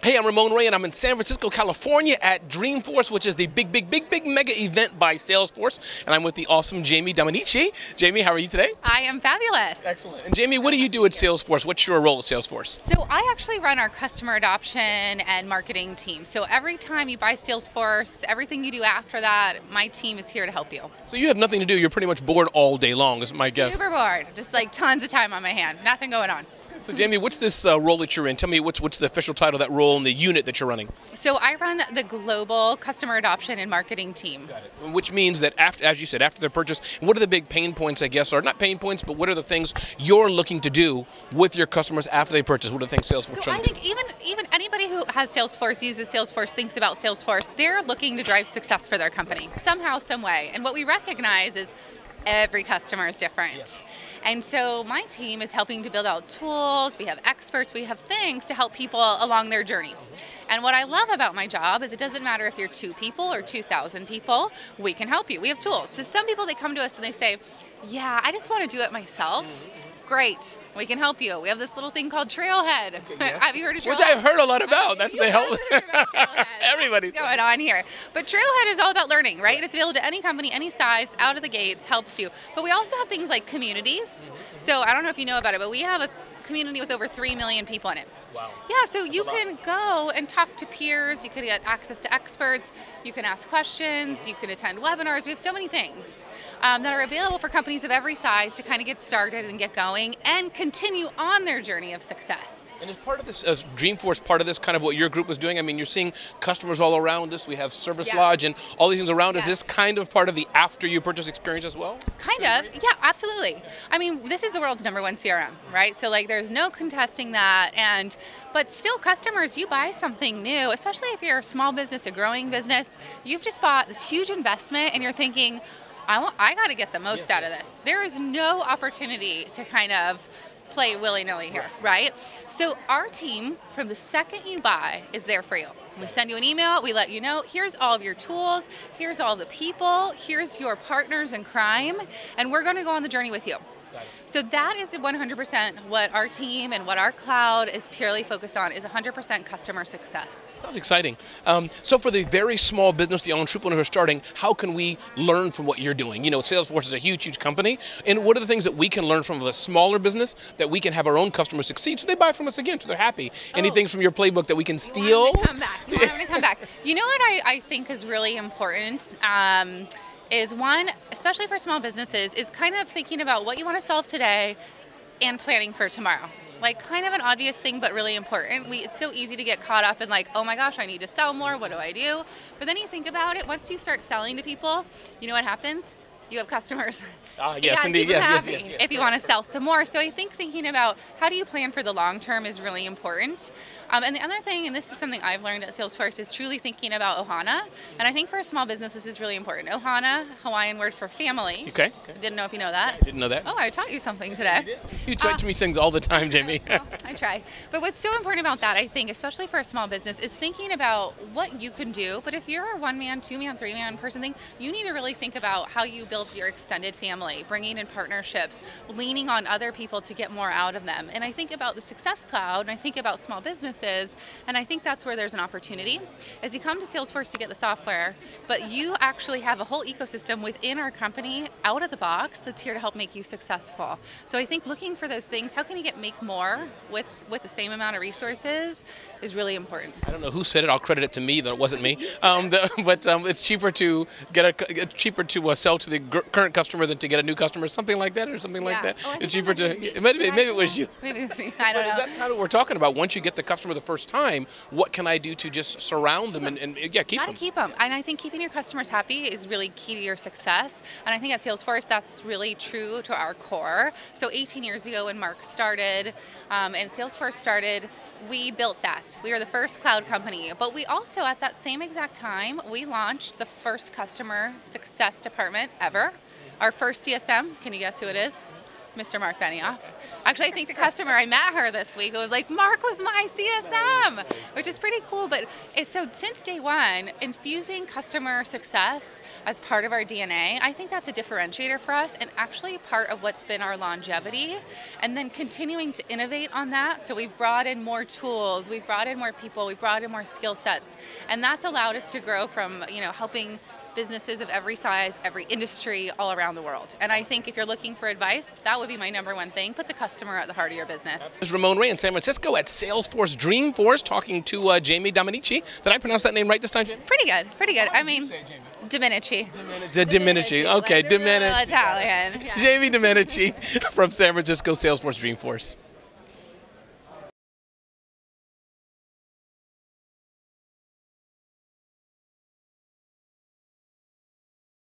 Hey, I'm Ramon Ray, and I'm in San Francisco, California at Dreamforce, which is the big mega event by Salesforce. And I'm with the awesome Jamie Dominici. Jamie, how are you today? I am fabulous. Excellent. And Jamie, what do you do at Salesforce? What's your role at Salesforce? So I actually run our customer adoption and marketing team. So every time you buy Salesforce, everything you do after that, my team is here to help you. So you have nothing to do. You're pretty much bored all day long, is my guess. Super bored. Just like tons of time on my hand. Nothing going on. So Jamie, what's this role that you're in? Tell me what's the official title of that role and the unit that you're running? So I run the global customer adoption and marketing team. Got it. Which means that after, as you said, after their purchase, what are the big pain points, I guess, or not pain points, but what are the things you're looking to do with your customers after they purchase? What are the things Salesforce So trying I to do? think even anybody who has Salesforce, uses Salesforce, thinks about Salesforce, they're looking to drive success for their company somehow, some way. And what we recognize is every customer is different. Yes. And so my team is helping to build out tools, we have experts, we have things to help people along their journey. And what I love about my job is it doesn't matter if you're 2 people or 2,000 people, we can help you. We have tools. So some people, they come to us and they say, yeah, I just want to do it myself. Great, we can help you. We have this little thing called Trailhead. Okay, yes. Have you heard of Trailhead? Which I've heard a lot about. That's the help. Everybody's going on here. But Trailhead is all about learning, right? It's available to any company, any size, out of the gates, helps you. But we also have things like communities. So I don't know if you know about it, but we have a community with over 3 million people in it. Wow. Yeah, so you can go and talk to peers, you can get access to experts, you can ask questions, you can attend webinars. We have so many things that are available for companies of every size to kind of get started and get going and continue on their journey of success. And is part of this, as Dreamforce, part of this kind of what your group was doing? I mean, you're seeing customers all around us. We have Service Lodge and all these things around us. Is this kind of part of the after you purchase experience as well? Kind of, yeah, absolutely. I mean, this is the world's #1 CRM, right? So like there's no contesting that. But still customers, you buy something new, especially if you're a small business, a growing business, you've just bought this huge investment and you're thinking, I got to get the most out of this. There is no opportunity to kind of play willy-nilly here, right? So our team, from the second you buy, is there for you. We send you an email, we let you know, here's all of your tools, here's all the people, here's your partners in crime, and we're going to go on the journey with you. So that is 100% what our team and what our cloud is purely focused on, is 100% customer success. Sounds exciting. So for the very small business, the entrepreneur who are starting, how can we learn from what you're doing? You know, Salesforce is a huge company. And what are the things that we can learn from a smaller business that we can have our own customers succeed so they buy from us again, so they're happy? Anything from your playbook that we can steal? You want them to come back. You want them to come back. You know what I think is really important? Is one, especially for small businesses, is kind of thinking about what you want to solve today and planning for tomorrow. Like kind of an obvious thing, but really important. It's so easy to get caught up in like, oh my gosh, I need to sell more, what do I do? But then you think about it, once you start selling to people, you know what happens? You have customers. Yes, indeed. Yes. If you want to sell some more. So I think thinking about how do you plan for the long term is really important. And the other thing, and this is something I've learned at Salesforce, is truly thinking about Ohana. And I think for a small business, this is really important. Ohana, Hawaiian word for family. Okay. Didn't know if you know that. I didn't know that. Oh, I taught you something today. You teach me things all the time, Jamie. Well, I try. But what's so important about that, I think, especially for a small business, is thinking about what you can do. But if you're a 1-man, 2-man, 3-man person thing, you need to really think about how you build your extended family, bringing in partnerships, leaning on other people to get more out of them. And I think about the Success Cloud, and I think about small businesses, and I think that's where there's an opportunity. As you come to Salesforce to get the software, but you actually have a whole ecosystem within our company out of the box that's here to help make you successful. So I think looking for those things, how can you make more with the same amount of resources, is really important. I don't know who said it. I'll credit it to me, though it wasn't me. But it's cheaper to sell to the current customer than to get a new customer, something like that, or something like that. Oh, it's cheaper to. Maybe it was you. Maybe it was me. I don't know. Is that kind of what we're talking about? Once you get the customer the first time, what can I do to just surround them and keep them? Gotta keep them. And I think keeping your customers happy is really key to your success. And I think at Salesforce, that's really true to our core. So 18 years ago when Mark started and Salesforce started, we built SaaS. We were the first cloud company, but we also, at that same exact time, we launched the first customer success department ever. Our first CSM, can you guess who it is? Mr. Mark Benioff. Actually, I think the customer, I met her this week. It was like, Mark was my CSM, which is pretty cool. But so since day one, infusing customer success as part of our DNA, I think that's a differentiator for us and actually part of what's been our longevity. And then continuing to innovate on that. So we've brought in more tools, we've brought in more people, we've brought in more skill sets. And that's allowed us to grow from, helping businesses of every size, every industry, all around the world. And I think if you're looking for advice, that would be my number one thing. Put the customer at the heart of your business. This is Ramon Ray in San Francisco at Salesforce Dreamforce talking to Jamie Dominici. Did I pronounce that name right this time, Jamie? Pretty good, pretty good. I mean, Dominici. Dominici. Okay, like Dominici. Italian. Yeah. Jamie Dominici from San Francisco Salesforce Dreamforce.